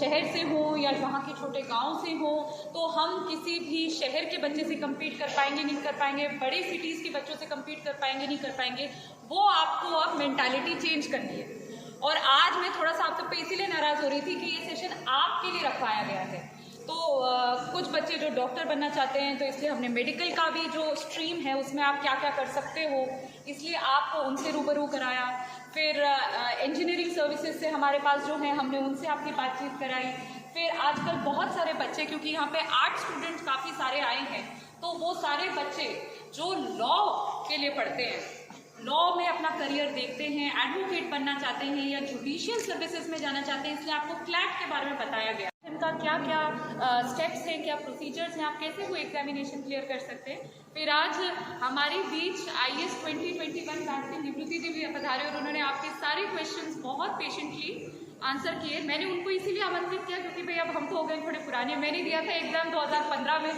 शहर से हों या वहाँ के छोटे गांव से हों, तो हम किसी भी शहर के बच्चे से कम्पीट कर पाएंगे नहीं कर पाएंगे, बड़े सिटीज़ के बच्चों से कम्पीट कर पाएंगे नहीं कर पाएंगे। वो आपको अब मेंटालिटी चेंज करनी है। और आज मैं थोड़ा सा आप सब पे इसीलिए नाराज़ हो रही थी कि ये सेशन आपके लिए रखवाया गया है। तो कुछ बच्चे जो डॉक्टर बनना चाहते हैं, तो इसलिए हमने मेडिकल का भी जो स्ट्रीम है उसमें आप क्या क्या कर सकते हो, इसलिए आपको उनसे रूबरू कराया। फिर इंजीनियरिंग सर्विसेज से हमारे पास जो हैं, हमने उनसे आपकी बातचीत कराई। फिर आजकल बहुत सारे बच्चे, क्योंकि यहाँ पे आर्ट स्टूडेंट्स काफ़ी सारे आए हैं, तो वो सारे बच्चे जो लॉ के लिए पढ़ते हैं, लॉ में अपना करियर देखते हैं, एडवोकेट बनना चाहते हैं या जुडिशियल सर्विसेज में जाना चाहते हैं, इसलिए आपको क्लैट के बारे में बताया गया, इनका क्या क्या स्टेप्स हैं, क्या प्रोसीजर्स हैं, आप कैसे वो एग्जामिनेशन क्लियर कर सकते हैं। फिर आज हमारे बीच IAS 2021 बैच के निवृत्ति जी भी पधारे और उन्होंने आपके सारे क्वेश्चंस बहुत पेशेंटली आंसर किए। मैंने उनको इसीलिए आमंत्रित किया क्योंकि भाई अब हम तो हो गए थोड़े पुराने, मैंने दिया था एग्जाम 2015 में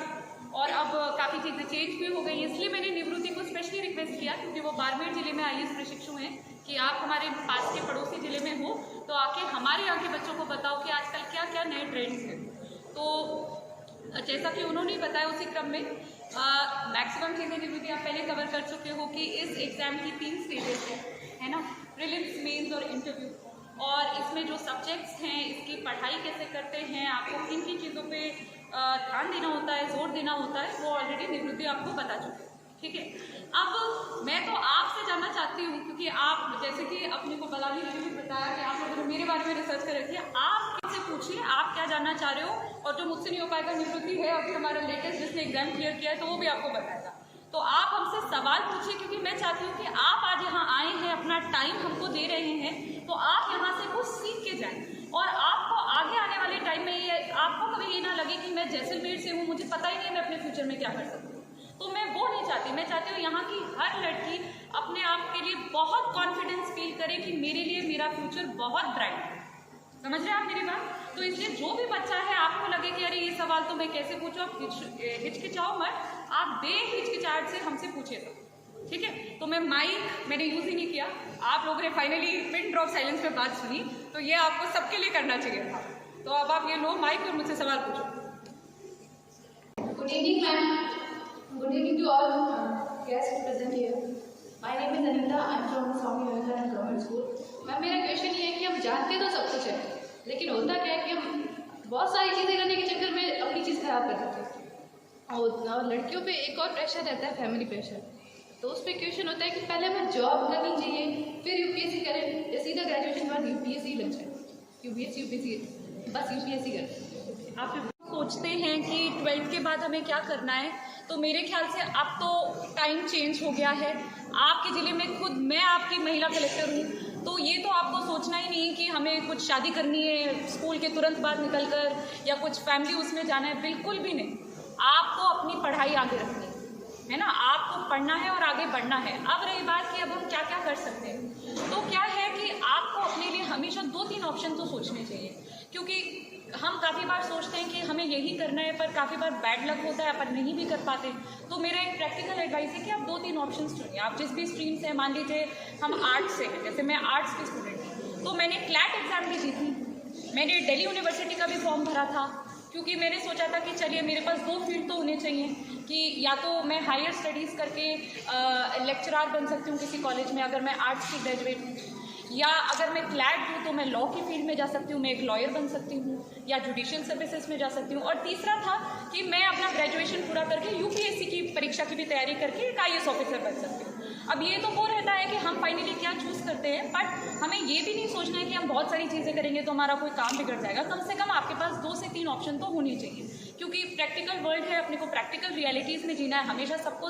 और अब काफ़ी चीज़ें चेंज भी हो गई, इसलिए मैंने निवृत्ति को स्पेशली रिक्वेस्ट किया क्योंकि वो बाड़मेर जिले में IAS प्रशिक्षु हैं कि आप हमारे पास के पड़ोसी जिले में हो तो आके हमारे यहाँ के बच्चों को बताओ कि आजकल क्या क्या नए ट्रेंड्स हैं। तो जैसा कि उन्होंने बताया उसी क्रम में मैक्सिमम चीज़ें निवृत्ति आप पहले कवर कर चुके हो कि इस एग्ज़ाम की 3 स्टेजेस है ना, प्रीलिम्स, मेंस और इंटरव्यू। और इसमें जो सब्जेक्ट्स हैं, इसकी पढ़ाई कैसे करते हैं, आपको किन किन चीज़ों पे ध्यान देना होता है, जोर देना होता है, वो ऑलरेडी निवृत्ति आपको बता चुके हैं। ठीक है, अब मैं तो आपसे जानना चाहती हूँ क्योंकि आप जैसे कि अपने को बलानी ने भी बताया कि आप लोगों ने मेरे बारे में रिसर्च कर रखी है, आप किससे पूछिए आप क्या जानना चाह रहे हो, और जो मुझसे नहीं हो पाएगा निवृत्ति है अभी हमारा लेटेस्ट जिसने एग्जाम क्लियर किया है तो वो भी आपको बताएगा। तो आप हमसे सवाल पूछिए क्योंकि मैं चाहती हूँ कि आप आज यहाँ आए हैं, अपना टाइम हमको दे रहे हैं, तो आप यहाँ से कुछ सीख के जाएँ और आपको आगे आने वाले टाइम में ये आपको कभी ये ना लगे कि मैं जैसलमेर से हूँ, मुझे पता ही नहीं है मैं अपने फ्यूचर में क्या कर सकती हूँ। तो मैं वो नहीं चाहती, मैं चाहती हूँ यहाँ की हर लड़की अपने आप के लिए बहुत कॉन्फिडेंस फील करे कि मेरे लिए मेरा फ्यूचर बहुत ब्राइट है। समझ रहे हैं आप मेरी बात? तो इसलिए जो भी बच्चा है आपको लगे कि अरे ये सवाल तो मैं कैसे पूछूँ, आप हिचकिचाओ मत, आप बेहिचकिचाहट से हमसे पूछिएगा। ठीक है, तो मैंने यूज़ ही नहीं किया, आप लोगों ने फाइनली पिन ड्रॉप साइलेंस में बात सुनी, तो ये आपको सबके लिए करना चाहिए था। तो अब आप ये लो माइक और मुझसे सवाल पूछो। Good evening ma'am, good evening to all guests present here. My name is Anita. I am from Swami Vivekanand Government School. Ma'am मेरा क्वेश्चन ये है कि हम जानते तो सब कुछ है, लेकिन होता क्या है कि हम बहुत सारी चीज़ें करने के चक्कर में अपनी चीज़ खराब कर देते हैं। और लड़कियों पे एक और प्रेशर रहता है, फैमिली प्रेशर। तो उस पर क्वेश्चन होता है कि पहले हमें जॉब करनी चाहिए, फिर UPSC करें, या सीधा ग्रेजुएशन के बाद UPSC लग जाए, UPSC बस UPSC करें। आप सोचते हैं कि 12th के बाद हमें क्या करना है, तो मेरे ख्याल से अब तो टाइम चेंज हो गया है। आपके ज़िले में खुद मैं आपकी महिला कलेक्टर हूँ, तो ये तो आपको सोचना ही नहीं कि हमें कुछ शादी करनी है स्कूल के तुरंत बाद निकलकर या कुछ फैमिली उसमें जाना है, बिल्कुल भी नहीं। आपको अपनी पढ़ाई आगे रखनी है ना, आपको पढ़ना है और आगे बढ़ना है। अब रही बात कि अब हम क्या क्या कर सकते हैं, तो क्या है कि आपको अपने लिए हमेशा 2-3 ऑप्शन तो सोचने चाहिए, क्योंकि हम काफ़ी बार सोचते हैं कि हमें यही करना है, पर काफ़ी बार बैड लक होता है, अपन नहीं भी कर पाते। तो मेरा एक प्रैक्टिकल एडवाइस है कि आप 2-3 ऑप्शंस चुनिए। आप जिस भी स्ट्रीम से, मान लीजिए हम आर्ट्स से हैं, जैसे मैं आर्ट्स की स्टूडेंट हूँ, तो मैंने क्लैट एग्ज़ाम भी दी थी, मैंने दिल्ली यूनिवर्सिटी का भी फॉर्म भरा था, क्योंकि मैंने सोचा था कि चलिए मेरे पास 2 फील्ड तो होने चाहिए कि या तो मैं हायर स्टडीज़ करके लेक्चरार बन सकती हूँ किसी कॉलेज में अगर मैं आर्ट्स की ग्रेजुएट हूँ, या अगर मैं क्लैट हूँ तो मैं लॉ की फील्ड में जा सकती हूँ, मैं एक लॉयर बन सकती हूँ, या जुडिशियल सर्विसेज में जा सकती हूँ। और तीसरा था कि मैं अपना ग्रेजुएशन पूरा करके UPSC की परीक्षा की भी तैयारी करके एक IAS ऑफिसर बन सकती हूँ। अब ये तो वो रहता है कि हम फाइनली क्या चूज़ करते हैं, बट हमें ये भी नहीं सोचना है कि हम बहुत सारी चीज़ें करेंगे तो हमारा कोई काम बिगड़ जाएगा। कम से कम आपके पास 2 से 3 ऑप्शन तो होनी चाहिए, क्योंकि प्रैक्टिकल वर्ल्ड है, अपने को प्रैक्टिकल रियलिटीज़ में जीना है। हमेशा सबको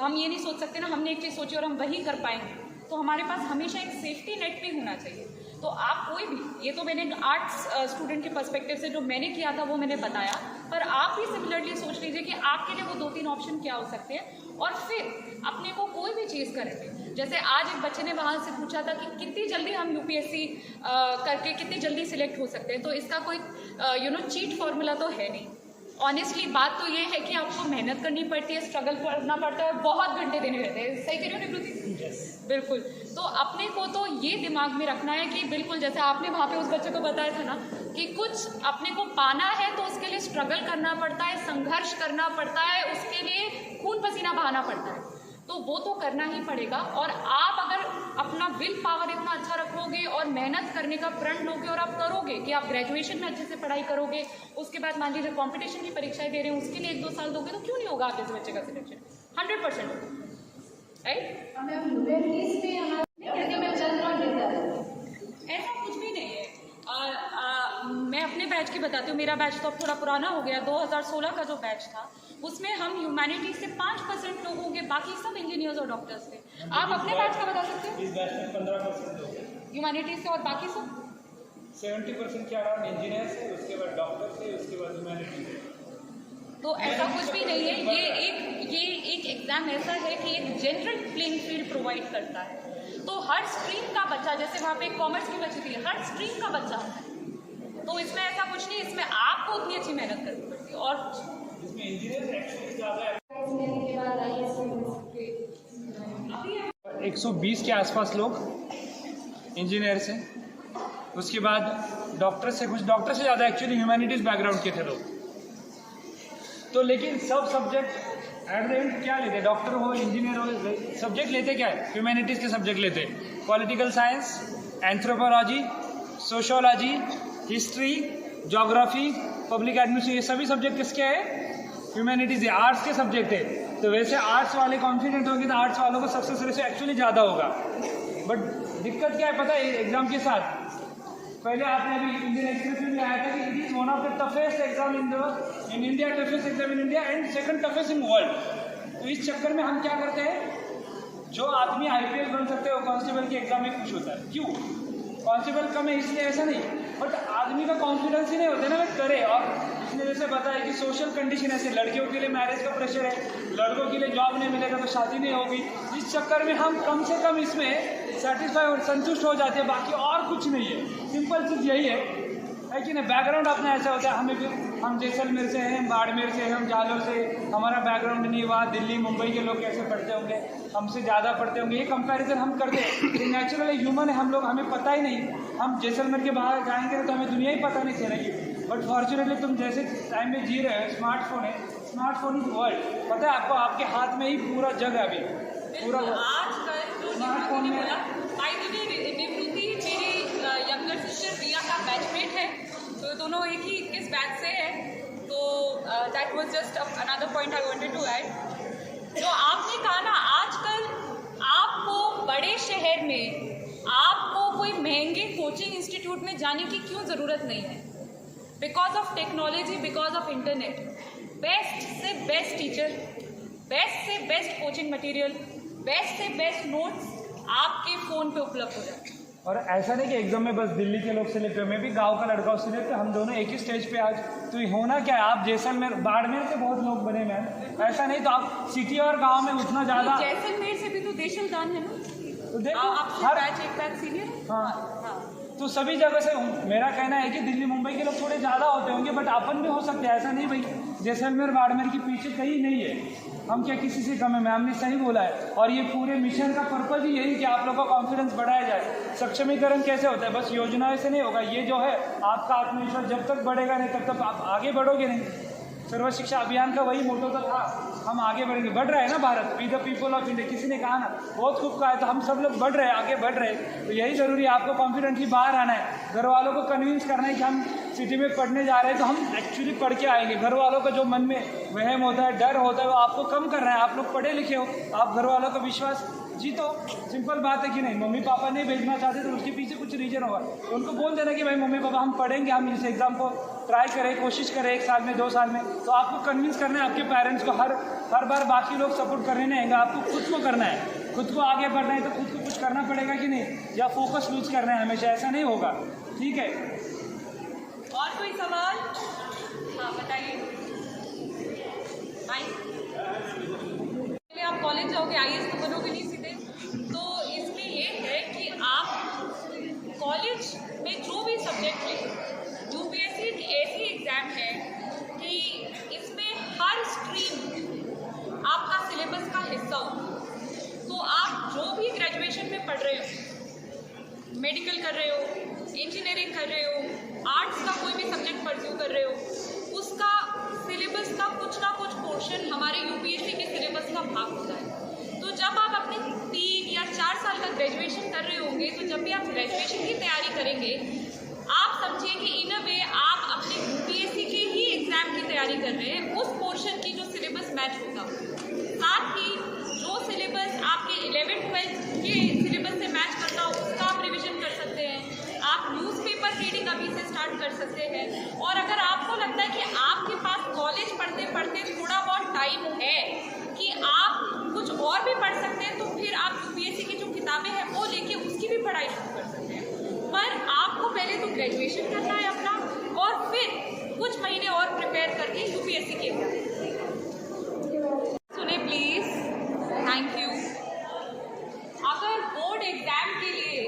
हम ये नहीं सोच सकते ना हमने एक चीज़ सोची और हम वही कर पाएंगे, तो हमारे पास हमेशा एक सेफ्टी नेट भी होना चाहिए। तो आप कोई भी, ये तो मैंने आर्ट्स स्टूडेंट के पर्सपेक्टिव से जो मैंने किया था वो मैंने बताया, पर आप भी सिमिलरली सोच लीजिए कि आपके लिए वो 2-3 ऑप्शन क्या हो सकते हैं, और फिर अपने को कोई भी चीज़ करेंगे। जैसे आज एक बच्चे ने वहाँ से पूछा था कि कितनी जल्दी हम UPSC करके कितनी जल्दी सिलेक्ट हो सकते हैं, तो इसका कोई चीट फार्मूला तो है नहीं, ऑनेस्टली बात तो ये है कि आपको मेहनत करनी पड़ती है, स्ट्रगल करना पड़ता है, बहुत घंटे देने रहते हैं। सही कह रही हो निवृत्ति? बिल्कुल। तो अपने को तो ये दिमाग में रखना है कि बिल्कुल जैसे आपने वहाँ पे उस बच्चे को बताया था ना कि कुछ अपने को पाना है तो उसके लिए स्ट्रगल करना पड़ता है, संघर्ष करना पड़ता है, उसके लिए खून पसीना बहाना पड़ता है, तो वो तो करना ही पड़ेगा। और आप अगर अपना विल पावर इतना अच्छा रखोगे और मेहनत करने का प्रण लोगे और आप करोगे कि आप ग्रेजुएशन में अच्छे से पढ़ाई करोगे, उसके बाद मान लीजिए कंपटीशन की परीक्षाएं दे रहे हैं उसके लिए 1-2 साल दोगे, तो क्यों नहीं होगा आप जैसे बच्चे का सिलेक्शन 100%, राइट? ऐसा कुछ भी नहीं है। मैं अपने बैच की बताती हूँ, मेरा बैच तो अब थोड़ा पुराना हो गया, 2016 का जो बैच था उसमें हम ह्यूमैनिटीज से 5% लोग होंगे, बाकी सब इंजीनियर्स और डॉक्टर्स थे। आप अपने बैच का बता सकते हो? इस बैच में 15% लोग ह्यूमैनिटीज से, और बाकी सब 70% के अराउंड इंजीनियर्स है, उसके बाद डॉक्टर थे, उसके बाद ह्यूमैनिटीज है। तो ऐसा कुछ भी नहीं है। ये एक एग्जाम ऐसा है कि एक जनरल प्लेइंग फील्ड प्रोवाइड करता है। तो हर स्ट्रीम का बच्चा, जैसे वहाँ पे कॉमर्स की बच्ची थी, हर स्ट्रीम का बच्चा होता है, तो इसमें ऐसा कुछ नहीं, इसमें आपको उतनी अच्छी मेहनत करनी पड़ती है। और इसमें इंजीनियर्स एक्चुअली ज़्यादा है, 120 के आसपास लोग इंजीनियर्स हैं, उसके बाद डॉक्टर से ज़्यादा एक्चुअली ह्यूमैनिटीज़ बैकग्राउंड के थे लोग। तो लेकिन सब सब्जेक्ट एट द एंड क्या लेते, डॉक्टर हो इंजीनियर हो, सब्जेक्ट लेते क्या है? ह्यूमैनिटीज़ के सब्जेक्ट लेते, political science, anthropology, sociology, history, geography, public administration, ये सभी सब्जेक्ट किसके हैं? ह्यूमैनिटीज़ है, आर्ट्स के सब्जेक्ट है। तो वैसे आर्ट्स वाले कॉन्फिडेंट होंगे तो आर्ट्स वालों को सक्सेस रेशियो एक्चुअली ज़्यादा होगा। बट दिक्कत क्या है पता है एग्ज़ाम के साथ? पहले आपने अभी इंडियन एक्सप्रेस में आया था कि it is one of the toughest exam in India, toughest exam in India and second toughest in world. तो इस चक्कर में हम क्या करते हैं, जो आदमी IPS बन सकते हैं वो कांस्टेबल के एग्जाम में खुश होता है। क्यों? कांस्टेबल कम है इसलिए ऐसा नहीं, बट आदमी का कॉन्फिडेंस ही नहीं होता ना मैं करे। और इसने जैसे बताया कि सोशल कंडीशन ऐसे, लड़कियों के लिए मैरिज का प्रेशर है, लड़कों के लिए जॉब नहीं मिलेगा तो शादी नहीं होगी। इस चक्कर में हम कम से कम इसमें सेटिस्फाई और संतुष्ट हो जाते हैं, बाकी और कुछ नहीं है। सिंपल चीज़ यही है कि नहीं? बैकग्राउंड अपना ऐसा होता है, हमें भी, हम जैसलमेर से हैं, बाड़मेर से हैं, हम जालोर से, हमारा बैकग्राउंड नहीं, वहाँ दिल्ली मुंबई के लोग कैसे पढ़ते होंगे, हमसे ज़्यादा पढ़ते होंगे, ये कंपैरिजन हम करते हैं। ये नेचुरली ह्यूमन है हम लोग, हमें पता ही नहीं। हम जैसलमेर के बाहर जाएंगे तो हमें दुनिया ही पता नहीं चलेगी। बट फॉर्चुनेटली तुम जैसे टाइम में जी रहे हो, स्मार्टफोन है, स्मार्टफोन इज वर्ल्ड, पता है आपको, आपके हाथ में ही पूरा जग है अभी, पूरा आजकल जो स्मार्टफोन में। मेरी यंगर सिस्टर रिया का बैचमेट है, तो दोनों एक ही किस बैच से है। तो that was just another point I wanted to add. जो आपने कहा ना, आजकल आपको बड़े शहर में आपको कोई महंगे कोचिंग इंस्टीट्यूट में जाने की क्यों ज़रूरत नहीं है। Because of technology, because of internet, best से बेस्ट टीचर, बेस्ट से बेस्ट कोचिंग मटेरियल, बेस्ट से बेस्ट नोट्स आपके फ़ोन पे उपलब्ध हो जाते हैं। और ऐसा नहीं कि एग्जाम में बस दिल्ली के लोग सिलेक्ट हुए, मैं भी गांव का लड़का सिलेक्ट, हम दोनों एक ही स्टेज पे आज। तो ये होना क्या है, आप जैसलमेर बाड़मेर से बहुत लोग बने मैम, ऐसा नहीं। तो आप सिटी और गांव में उतना ज़्यादा, जैसलमेर से भी तो देशल दान है ना, तो देखो हर बैच एक बैच सीनियर। हाँ, तो सभी जगह से मेरा कहना है कि दिल्ली मुंबई के लोग थोड़े ज़्यादा होते होंगे, बट अपन भी हो सकते हैं, ऐसा नहीं भाई जैसलमेर बाड़मेर के पीछे कहीं नहीं है, हम क्या किसी से कम है। मैम ने सही बोला है, और ये पूरे मिशन का पर्पज ही यही कि आप लोग का कॉन्फिडेंस बढ़ाया जाए। सक्षमीकरण कैसे होता है, बस योजनाओं से नहीं होगा, ये जो है आपका आत्मविश्वास जब तक बढ़ेगा नहीं तब तक आप आगे बढ़ोगे नहीं। सर्व शिक्षा अभियान का वही मोटो तो था, हम आगे बढ़ेंगे, बढ़ रहा है ना Bharat, we the people of India, किसी ने कहा ना, बहुत खूब कहा है, तो हम सब लोग बढ़ रहे हैं, आगे बढ़ रहे हैं। तो यही ज़रूरी है, आपको कॉन्फिडेंटली बाहर आना है, घर वालों को कन्विंस करना है कि हम सिटी में पढ़ने जा रहे हैं तो हम एक्चुअली पढ़ के आएंगे। घर वालों का जो मन में वहम होता है, डर होता है, वो आपको कम करना है। आप लोग पढ़े लिखे हो, आप घर वालों का विश्वास जीतो, सिंपल बात है कि नहीं। मम्मी पापा नहीं भेजना चाहते तो उसके पीछे कुछ रीजन होगा, तो उनको बोल देना कि भाई मम्मी पापा हम पढ़ेंगे, हम इस एग्ज़ाम को ट्राई करें, कोशिश करें 1 साल में 2 साल में। तो आपको कन्विंस करना है आपके पेरेंट्स को, हर बार बाकी लोग सपोर्ट करने नहीं आएंगे, आपको खुद को करना है, खुद को आगे बढ़ना है तो खुद को कुछ करना पड़ेगा कि नहीं, या फोकस लूज करना है हमेशा, ऐसा नहीं होगा। ठीक है, और कोई सवाल? हाँ बताइए। आप कॉलेज जाओगे, IAS तो बनोगे नहीं सीधे, तो इसमें ये है कि आप कॉलेज में जो भी सब्जेक्ट लें, UPSC एक ऐसी एग्ज़ाम है कि ग्रेजुएशन में पढ़ रहे हो, मेडिकल कर रहे हो, इंजीनियरिंग कर रहे हो, आर्ट्स का कोई भी सब्जेक्ट परस्यू कर रहे हो, उसका सिलेबस का कुछ ना कुछ पोर्शन हमारे यूपीएससी के सिलेबस का भाग होता है। तो जब आप अपने 3 या 4 साल का ग्रेजुएशन कर रहे होंगे, तो जब भी आप ग्रेजुएशन की तैयारी करेंगे, आप समझिए कि इन अ वे आप अपने यूपीएससी के ही एग्ज़ाम की तैयारी कर रहे हैं, उस पोर्शन की जो सिलेबस मैच होगा। साथ ही जो सिलेबस आपके 11th-12th के सिलेबस से मैच करता हो, उसका आप रिविजन कर सकते हैं। आप न्यूज़पेपर रीडिंग अभी से स्टार्ट कर सकते हैं। और अगर आपको लगता है कि आपके पास कॉलेज पढ़ते पढ़ते थोड़ा बहुत टाइम है कि आप कुछ और भी पढ़ सकते हैं, तो फिर आप यूपीएससी की जो किताबें हैं वो लेके उसकी भी पढ़ाई शुरू कर सकते हैं। पर आपको पहले तो ग्रेजुएशन करना है अपना, और फिर कुछ महीने और प्रिपेयर करके यूपीएससी के एग्जाम सुने प्लीज। Thank you. अगर बोर्ड एग्जाम के लिए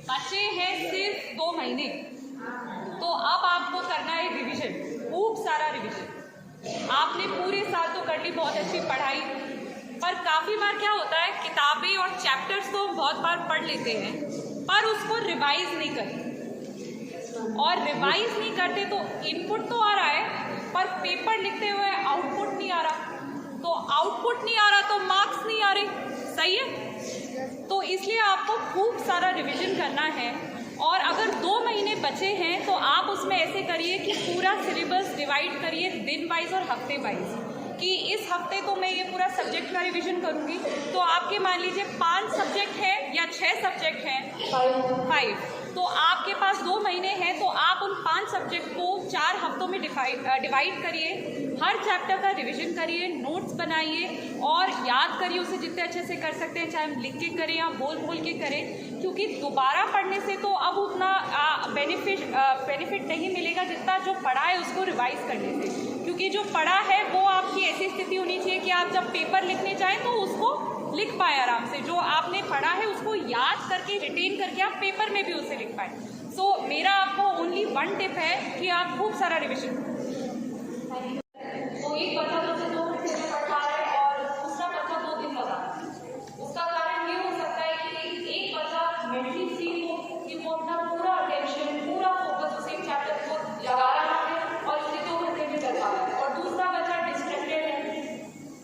बचे हैं सिर्फ 2 महीने, तो अब आपको करना है रिवीजन, खूब सारा रिवीजन। आपने पूरे साल तो कर ली बहुत अच्छी पढ़ाई, पर काफ़ी बार क्या होता है, किताबें और चैप्टर्स तो बहुत बार पढ़ लेते हैं, पर उसको रिवाइज नहीं करते। और रिवाइज नहीं करते तो इनपुट तो आ रहा है, पर पेपर लिखते हुए आउटपुट नहीं आ रहा। तो आउटपुट नहीं आ रहा तो मार्क्स नहीं आ रहे, सही है। तो इसलिए आपको खूब सारा रिवीजन करना है। और अगर 2 महीने बचे हैं तो आप उसमें ऐसे करिए कि पूरा सिलेबस डिवाइड करिए दिन वाइज और हफ्ते वाइज, कि इस हफ्ते तो मैं ये पूरा सब्जेक्ट का रिवीजन करूँगी। तो आपके मान लीजिए 5 सब्जेक्ट हैं या 6 सब्जेक्ट हैं, 5, तो आपके पास 2 महीने हैं, तो आप उन 5 सब्जेक्ट को 4 हफ्तों में डिवाइड करिए। हर चैप्टर का रिवीजन करिए, नोट्स बनाइए और याद करिए उसे जितने अच्छे से कर सकते हैं, चाहे हम लिख के करें या बोल के करें, क्योंकि दोबारा पढ़ने से तो अब उतना बेनिफिट नहीं मिलेगा जितना जो पढ़ा है उसको रिवाइज करने से। क्योंकि जो पढ़ा है वो आपकी ऐसी स्थिति होनी चाहिए कि आप जब पेपर लिखने जाएं तो उसको लिख पाए आराम से। जो आपने पढ़ा है उसको याद करके रिटेन करके आप पेपर में भी उसे लिख पाए। सो मेरा आपको ओनली 1 टिप है कि आप खूब सारा रिविजन। तो एक बच्चा जैसे 2 घंटे में पढ़ पा रहा है और दूसरा बच्चा 2 दिन लगा, उसका कारण ये हो सकता है कि एक बच्चा मेंटली फ्री हो कि वो अपना पूरा अटेंशन, पूरा फोकस उस एक चैप्टर को लगा रहा है और इसलिए 2 घंटे में कर पा रहा है। और दूसरा बच्चा डिस्ट्रैक्टेड है,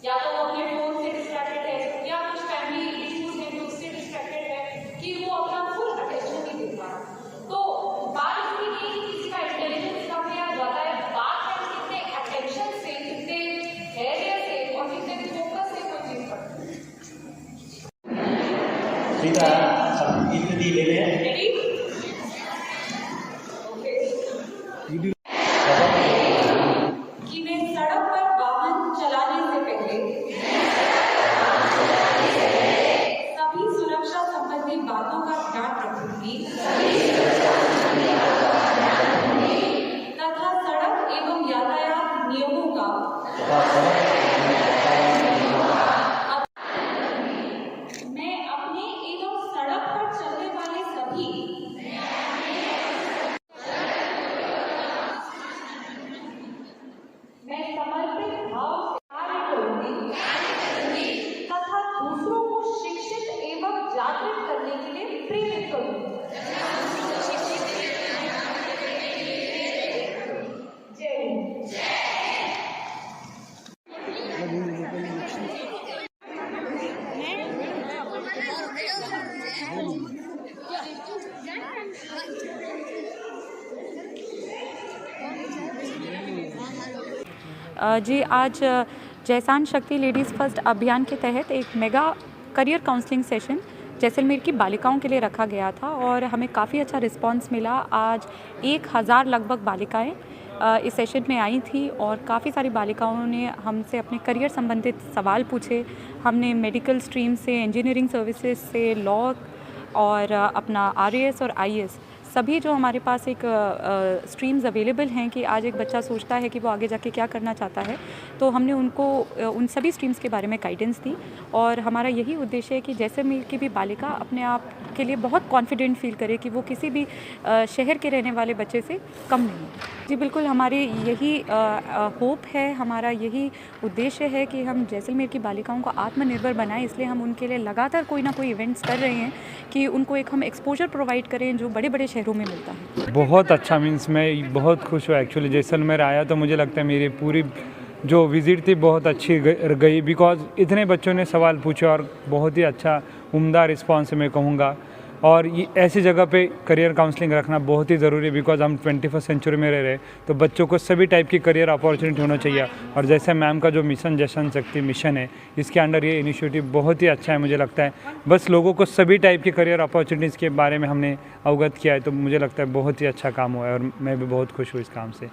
या तो अपने फोन से डिस्ट्रैक्टेड है या कुछ फैमिली इश्यूज हैं जो उससे डिस्ट्रैक्टेड है कि वो अपना फुल अटेंशन नहीं दे पा रहा। तो बात इसकी नहीं कि किसी का इंटेलिजेंस कम है या ज़्यादा है, बात है कितने अटेंशन से, कितने धैर्य से और कितने फोकस से कोई चीज़ पढ़ती है। कि मैं सड़क पर वाहन चलाने से पहले सभी सुरक्षा संबंधी बातों का ध्यान रखूंगी तथा सड़क एवं यातायात नियमों का मैं अपने एवं सड़क पर चलने वाले सभी मैं समर्पित भाव से कार्य करूंगी तथा दूसरों को शिक्षित एवं जागृत करने के लिए प्रेरित करूंगी। जय हिंद। जी, आज जैसान शक्ति लेडीज़ फर्स्ट अभियान के तहत एक mega career counselling session Jaisalmer की बालिकाओं के लिए रखा गया था और हमें काफ़ी अच्छा रिस्पांस मिला। आज 1000 लगभग बालिकाएं इस सेशन में आई थी और काफ़ी सारी बालिकाओं ने हमसे अपने करियर संबंधित सवाल पूछे। हमने मेडिकल स्ट्रीम से, इंजीनियरिंग सर्विसेज से, लॉ और अपना RAS और IAS सभी जो हमारे पास एक स्ट्रीम्स अवेलेबल हैं कि आज एक बच्चा सोचता है कि वो आगे जाके क्या करना चाहता है, तो हमने उनको उन सभी स्ट्रीम्स के बारे में गाइडेंस दी। और हमारा यही उद्देश्य है कि जैसलमेर की भी बालिका अपने आप के लिए बहुत कॉन्फिडेंट फील करे कि वो किसी भी शहर के रहने वाले बच्चे से कम नहीं है। जी बिल्कुल, हमारी यही होप है, हमारा यही उद्देश्य है कि हम जैसलमेर की बालिकाओं को आत्मनिर्भर बनाएं। इसलिए हम उनके लिए लगातार कोई ना कोई इवेंट्स कर रहे हैं कि उनको एक हम एक्सपोजर प्रोवाइड करें जो बड़े बड़े शहरों में मिलता है। बहुत अच्छा, मीन्स मैं बहुत खुश हूँ एक्चुअली। जैसलमेर आया तो मुझे लगता है मेरी पूरी जो विज़िट थी बहुत अच्छी गई, बिकॉज इतने बच्चों ने सवाल पूछे और बहुत ही अच्छा उम्दा रिस्पॉन्स मैं कहूँगा। और ये ऐसी जगह पे करियर काउंसलिंग रखना बहुत ही ज़रूरी है, बिकॉज हम 21st सेंचुरी में रह रहे हैं, तो बच्चों को सभी टाइप की करियर अपॉर्चुनिटी होना चाहिए। और जैसे मैम का जो मिशन जशन शक्ति मिशन है, इसके अंडर ये इनिशिएटिव बहुत ही अच्छा है मुझे लगता है। बस लोगों को सभी टाइप की करियर अपॉर्चुनिटीज़ के बारे में हमने अवगत किया है, तो मुझे लगता है बहुत ही अच्छा काम हुआ है और मैं भी बहुत खुश हूँ इस काम से।